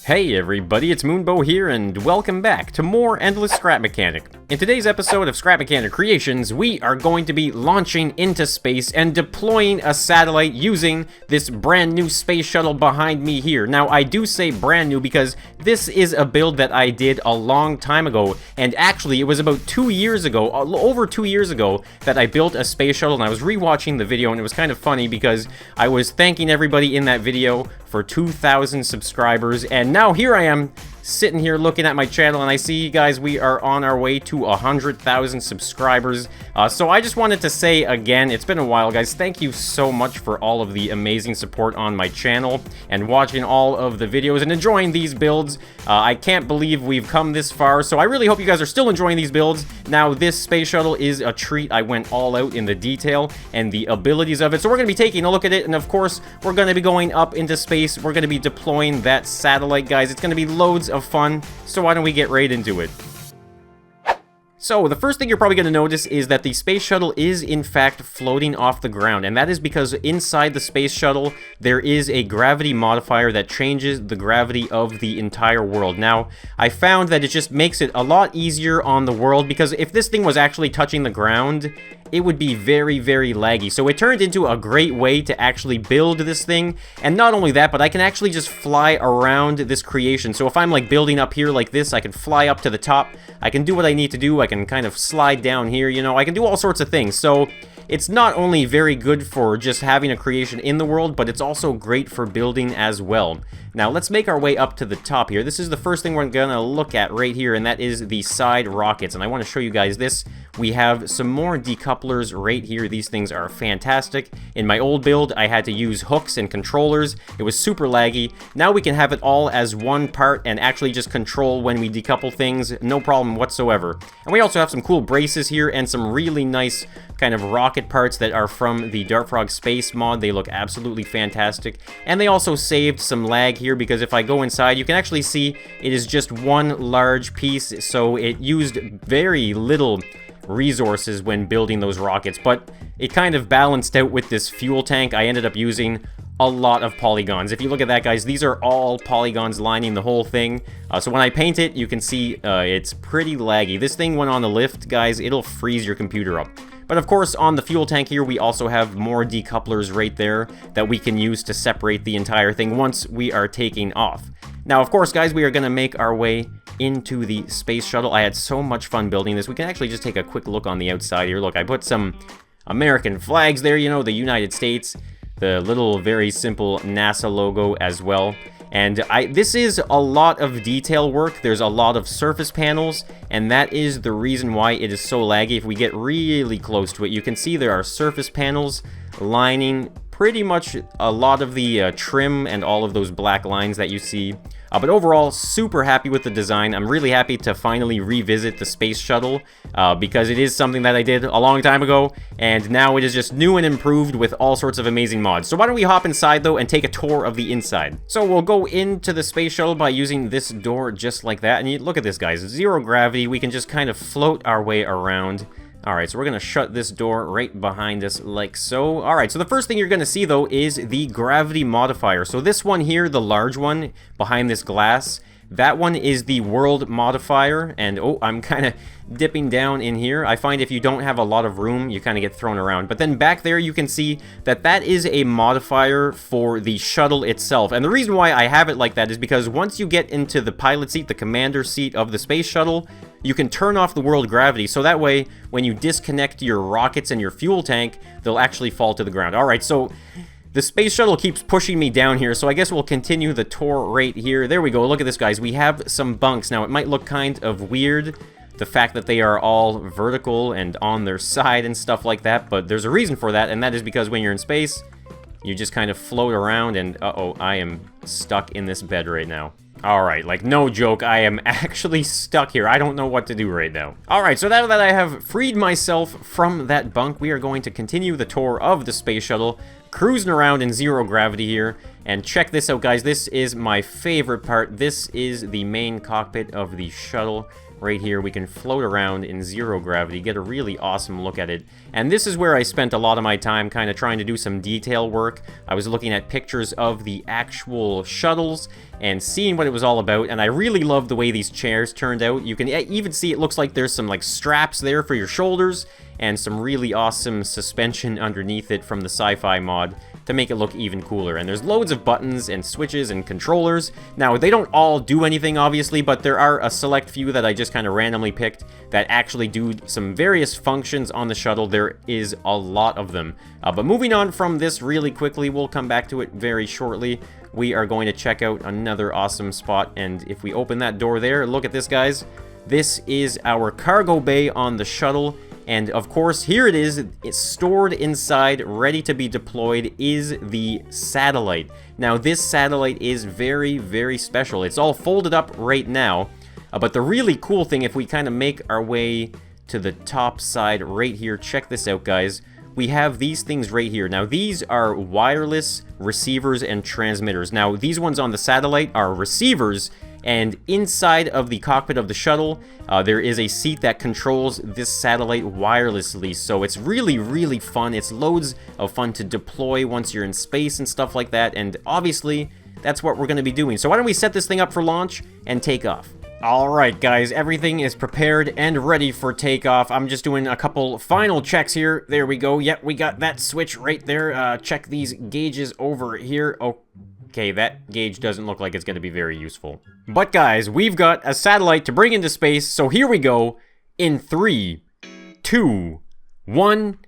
Hey everybody, it's Moonbo here, and welcome back to more Endless Scrap Mechanic. In today's episode of Scrap Mechanic Creations, we are going to be launching into space and deploying a satellite using this brand new space shuttle behind me here. Now, I do say brand new because this is a build that I did a long time ago, and actually it was about 2 years ago, over 2 years ago, that I built a space shuttle, and I was rewatching the video, and it was kind of funny because I was thanking everybody in that video for 2,000 subscribers, and now here I am, sitting here looking at my channel, and I see, guys, we are on our way to 100,000 subscribers. So I just wanted to say again, it's been a while, guys. Thank you so much for all of the amazing support on my channel and watching all of the videos and enjoying these builds. I can't believe we've come this far, so I really hope you guys are still enjoying these builds. Now, this space shuttle is a treat. I went all out in the detail and the abilities of it, so we're going to be taking a look at it, and of course, we're going to be going up into space. We're going to be deploying that satellite, guys. It's going to be loads of fun, so why don't we get right into it? So, the first thing you're probably going to notice is that the space shuttle is, in fact, floating off the ground, and that is because inside the space shuttle, there is a gravity modifier that changes the gravity of the entire world. Now, I found that it just makes it a lot easier on the world, because if this thing was actually touching the ground, it would be very, very laggy. So it turned into a great way to actually build this thing, and not only that, but I can actually just fly around this creation. So if I'm like building up here like this, I can fly up to the top, I can do what I need to do, I can kind of slide down here, you know, I can do all sorts of things. So it's not only very good for just having a creation in the world, but it's also great for building as well. Now, let's make our way up to the top here. This is the first thing we're gonna look at right here, and that is the side rockets. And I want to show you guys this. We have some more decouplers right here. These things are fantastic. In my old build, I had to use hooks and controllers. It was super laggy. Now we can have it all as one part and actually just control when we decouple things. No problem whatsoever. And we also have some cool braces here and some really nice kind of rocket parts that are from the Dart Frog Space mod. They look absolutely fantastic. And they also saved some lag here, because if I go inside, you can actually see it is just one large piece, so it used very little resources when building those rockets, but it kind of balanced out with this fuel tank. I ended up using a lot of polygons. If you look at that, guys, these are all polygons lining the whole thing. So when I paint it, you can see it's pretty laggy. This thing went on the lift, guys, it'll freeze your computer up. But of course, on the fuel tank here, we also have more decouplers right there that we can use to separate the entire thing once we are taking off. Now, of course, guys, we are going to make our way into the space shuttle. I had so much fun building this. We can actually just take a quick look on the outside here. Look, I put some American flags there, you know, the United States, the little very simple NASA logo as well. And this is a lot of detail work. There's a lot of surface panels, and that is the reason why it is so laggy. If we get really close to it, you can see there are surface panels lining pretty much a lot of the trim and all of those black lines that you see. But overall, super happy with the design. I'm really happy to finally revisit the space shuttle because it is something that I did a long time ago, and now it is just new and improved with all sorts of amazing mods. So why don't we hop inside, though, and take a tour of the inside. So we'll go into the space shuttle by using this door just like that, and you look at this, guys. Zero gravity. We can just kind of float our way around. Alright, so we're going to shut this door right behind us like so. Alright, so the first thing you're going to see, though, is the gravity modifier. So this one here, the large one behind this glass, that one is the world modifier. And, oh, I'm kind of dipping down in here. I find if you don't have a lot of room, you kind of get thrown around. But then back there, you can see that that is a modifier for the shuttle itself. And the reason why I have it like that is because once you get into the pilot seat, the commander seat of the space shuttle, you can turn off the world gravity, so that way, when you disconnect your rockets and your fuel tank, they'll actually fall to the ground. Alright, so the space shuttle keeps pushing me down here, so I guess we'll continue the tour right here. There we go. Look at this, guys. We have some bunks. Now, it might look kind of weird, the fact that they are all vertical and on their side and stuff like that, but there's a reason for that, and that is because when you're in space, you just kind of float around, and uh-oh, I am stuck in this bed right now. Alright, like, no joke, I am actually stuck here. I don't know what to do right now. Alright, so now that I have freed myself from that bunk, we are going to continue the tour of the space shuttle, cruising around in zero gravity here. And check this out, guys. This is my favorite part. This is the main cockpit of the shuttle. right here. We can float around in 0 gravity, get a really awesome look at it. And this is where I spent a lot of my time kind of trying to do some detail work. I was looking at pictures of the actual shuttles and seeing what it was all about, and I really love the way these chairs turned out. You can even see it looks like there's some like straps there for your shoulders and some really awesome suspension underneath it from the sci-fi mod to make it look even cooler. And there's loads of buttons and switches and controllers. Now, they don't all do anything, obviously, but there are a select few that I just kind of randomly picked that actually do some various functions on the shuttle. There is a lot of them. But moving on from this really quickly, we'll come back to it very shortly. We are going to check out another awesome spot, and if we open that door there, look at this, guys. This is our cargo bay on the shuttle. And of course, here it is. It's stored inside, ready to be deployed, is the satellite. Now, this satellite is very, very special. It's all folded up right now. But the really cool thing, if we kind of make our way to the top side right here, check this out, guys. We have these things right here. Now, these are wireless receivers and transmitters. Now, these ones on the satellite are receivers. And inside of the cockpit of the shuttle, there is a seat that controls this satellite wirelessly. So it's really, really fun. It's loads of fun to deploy once you're in space and stuff like that. And obviously, that's what we're going to be doing. So why don't we set this thing up for launch and take off? Alright guys, everything is prepared and ready for takeoff. I'm just doing a couple final checks here. There we go. Yep, we got that switch right there. Check these gauges over here. Okay, that gauge doesn't look like it's going to be very useful. But guys, we've got a satellite to bring into space, so here we go. In 3, 2, 1...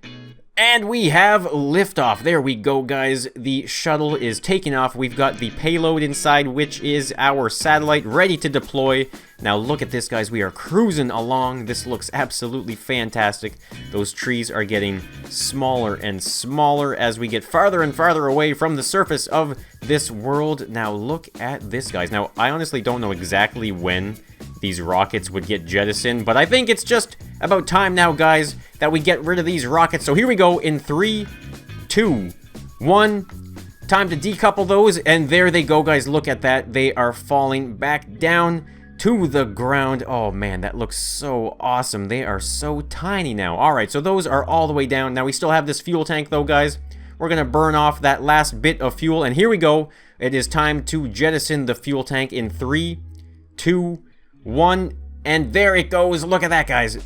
And we have liftoff. There we go, guys. The shuttle is taking off. We've got the payload inside, which is our satellite, ready to deploy. Now, look at this, guys. We are cruising along. This looks absolutely fantastic. Those trees are getting smaller and smaller as we get farther and farther away from the surface of this world. Now, look at this, guys. Now, I honestly don't know exactly when these rockets would get jettisoned, but I think it's just about time now, guys, that we get rid of these rockets. So here we go in 3, 2, 1. Time to decouple those, and there they go, guys. Look at that. They are falling back down to the ground. Oh man, that looks so awesome. They are so tiny now. All right, so those are all the way down. Now we still have this fuel tank though, guys. We're gonna burn off that last bit of fuel, and here we go. It is time to jettison the fuel tank in 3, 2, 1, and there it goes. Look at that, guys.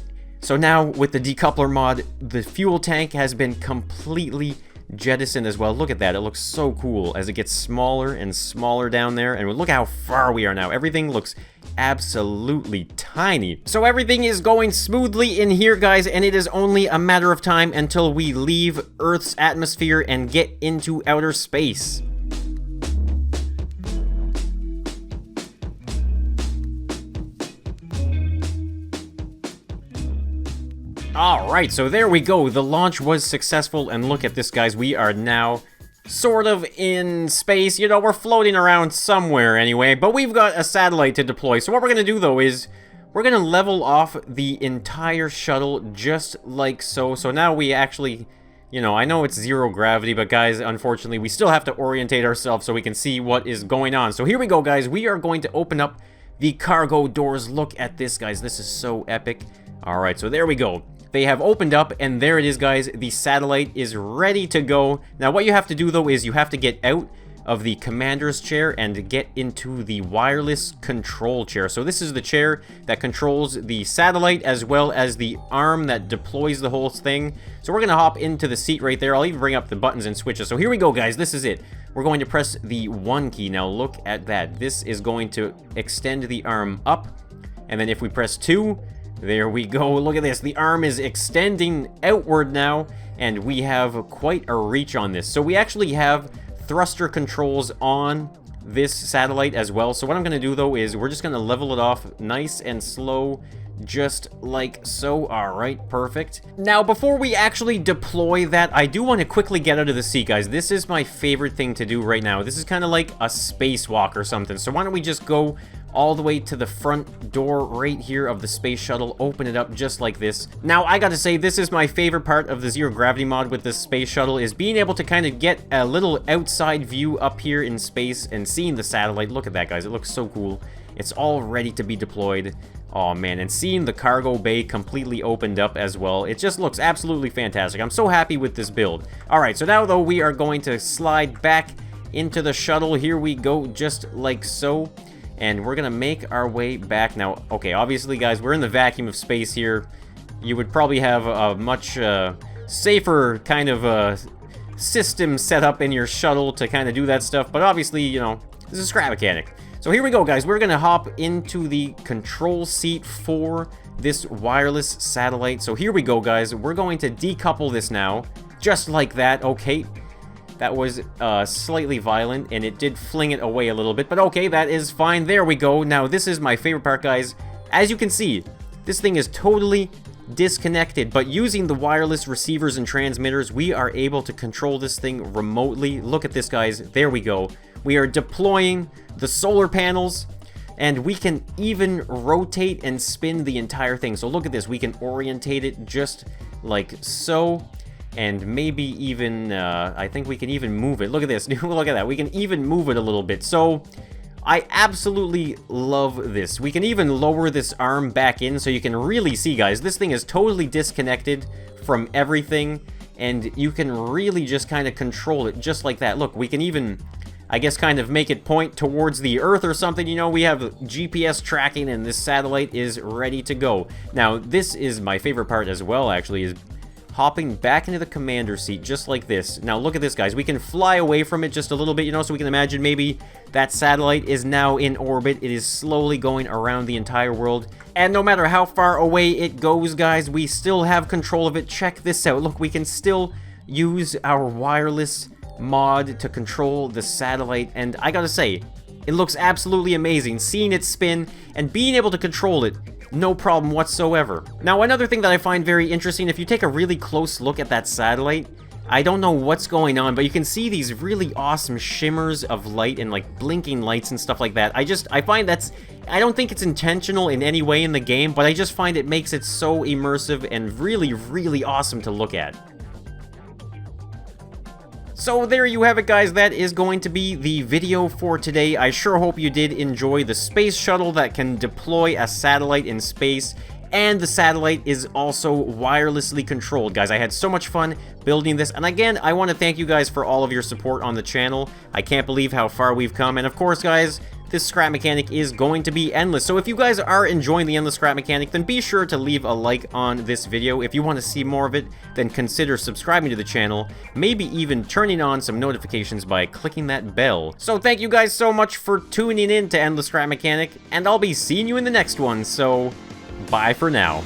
So now with the decoupler mod, the fuel tank has been completely jettisoned as well. Look at that. It looks so cool as it gets smaller and smaller down there, and look how far we are now. Everything looks absolutely tiny. So everything is going smoothly in here, guys, and it is only a matter of time until we leave Earth's atmosphere and get into outer space. Alright, so there we go. The launch was successful, and look at this, guys. We are now sort of in space. You know, we're floating around somewhere anyway, but we've got a satellite to deploy. So what we're going to do, though, is we're going to level off the entire shuttle just like so. So now we actually, you know, I know it's 0 gravity, but guys, unfortunately, we still have to orientate ourselves so we can see what is going on. So here we go, guys. We are going to open up the cargo doors. Look at this, guys. This is so epic. Alright, so there we go. They have opened up, and there it is, guys. The satellite is ready to go. Now, what you have to do, though, is you have to get out of the commander's chair and get into the wireless control chair. So this is the chair that controls the satellite as well as the arm that deploys the whole thing. So we're going to hop into the seat right there. I'll even bring up the buttons and switches. So here we go, guys. This is it. We're going to press the 1 key. Now, look at that. This is going to extend the arm up. And then if we press 2... there we go. Look at this. The arm is extending outward now, and we have quite a reach on this. So we actually have thruster controls on this satellite as well. So what I'm going to do, though, is we're just going to level it off nice and slow, just like so. All right, perfect. Now, before we actually deploy that, I do want to quickly get out of the seat, guys. This is my favorite thing to do right now. This is kind of like a spacewalk or something. So why don't we just go all the way to the front door right here of the space shuttle, open it up just like this. Now, I gotta say, this is my favorite part of the zero gravity mod with this space shuttle, is being able to kind of get a little outside view up here in space and seeing the satellite. Look at that, guys. It looks so cool. It's all ready to be deployed. Oh man, and seeing the cargo bay completely opened up as well, it just looks absolutely fantastic. I'm so happy with this build. Alright, so now though we are going to slide back into the shuttle. Here we go, just like so. And we're gonna make our way back. Now, okay, obviously guys, we're in the vacuum of space here. You would probably have a much safer kind of system set up in your shuttle to kind of do that stuff. But obviously, you know, this is Scrap Mechanic. So here we go, guys. We're gonna hop into the control seat for this wireless satellite. So here we go, guys. We're going to decouple this now, just like that. Okay, that was slightly violent, and it did fling it away a little bit, but okay, that is fine. There we go. Now, this is my favorite part, guys. As you can see, this thing is totally disconnected, but using the wireless receivers and transmitters, we are able to control this thing remotely. Look at this, guys. There we go. We are deploying the solar panels, and we can even rotate and spin the entire thing. So look at this. We can orientate it just like so, and maybe even, I think we can even move it. Look at this. Look at that. We can even move it a little bit. So I absolutely love this. We can even lower this arm back in so you can really see, guys. This thing is totally disconnected from everything, and you can really just kind of control it just like that. Look, we can even, I guess, kind of make it point towards the Earth or something. You know, we have GPS tracking, and this satellite is ready to go. Now, this is my favorite part as well, actually, is hopping back into the commander seat just like this. Now, look at this, guys. We can fly away from it just a little bit, you know, so we can imagine maybe that satellite is now in orbit. It is slowly going around the entire world. And no matter how far away it goes, guys, we still have control of it. Check this out. Look, we can still use our wireless mod to control the satellite, and I gotta say, it looks absolutely amazing. Seeing it spin and being able to control it, no problem whatsoever. Now, another thing that I find very interesting, if you take a really close look at that satellite, I don't know what's going on, but you can see these really awesome shimmers of light and like blinking lights and stuff like that. I find I don't think it's intentional in any way in the game, but I just find it makes it so immersive and really, really awesome to look at. So there you have it, guys. That is going to be the video for today. I sure hope you did enjoy the space shuttle that can deploy a satellite in space, and the satellite is also wirelessly controlled. Guys, I had so much fun building this, and again, I want to thank you guys for all of your support on the channel. I can't believe how far we've come, and of course, guys, this scrap mechanic is going to be endless. So if you guys are enjoying the endless scrap mechanic, then be sure to leave a like on this video. If you want to see more of it, then consider subscribing to the channel, maybe even turning on some notifications by clicking that bell. So thank you guys so much for tuning in to Endless Scrap Mechanic, and I'll be seeing you in the next one, so bye for now.